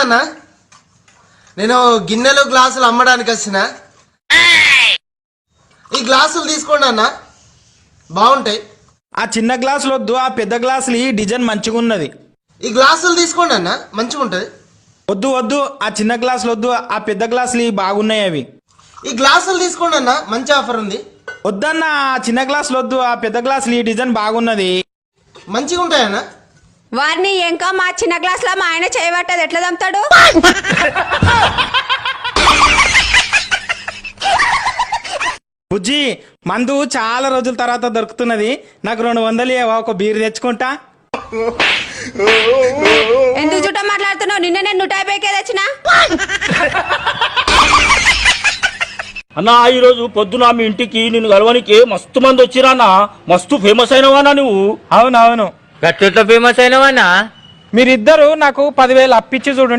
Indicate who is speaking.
Speaker 1: అన్న నేను గిన్నెలు గ్లాసులు అమ్మడానికి వచ్చిన ఈ గ్లాసులు తీసుకోండి అన్న బాగుంటాయి
Speaker 2: ఆ చిన్న గ్లాసులు వద్దు ఆ పెద్ద గ్లాసులు ఈ డిజైన్ మంచిగా ఉన్నది
Speaker 1: ఈ గ్లాసులు తీసుకోండి అన్న మంచిగా ఉంటుంది
Speaker 2: వద్దు వద్దు ఆ చిన్న గ్లాసులు వద్దు ఆ పెద్ద గ్లాసులు బాగున్నాయి అవి
Speaker 1: ఈ గ్లాసులు తీసుకోండి అన్న మంచి ఆఫర్ ఉంది
Speaker 2: వద్దన్న ఆ చిన్న గ్లాసులు వద్దు ఆ పెద్ద గ్లాసులు ఈ డిజైన్ బాగున్నది
Speaker 1: మంచిగా ఉంటాయన్న
Speaker 3: వారిని ఇంకా మా చిన్న గ్లాస్ లో మా ఆయన చేయబట్టది ఎట్లా దంపుతాడు
Speaker 2: బుజ్జి మందు చాలా రోజుల తర్వాత దొరుకుతున్నది నాకు 200 ఇవ్వవా? ఒక బీర్ తెచ్చుకుంటా
Speaker 3: ఎందుకు చుట్టూ మాట్లాడుతున్నావు నిన్న నేను 150కే తెచ్చిన
Speaker 4: అన్నా ఈరోజు పొద్దున మీ ఇంటికి నిన్ను కలవనికి మస్తు మంది వచ్చిరా మస్తు ఫేమస్ అయినవానా నువ్వు
Speaker 2: అవునవును
Speaker 5: గట్ల ఫేమస్ అయినవన్నా
Speaker 2: మీరిద్దరు నాకు 10,000 అప్పిచ్చి చూడండి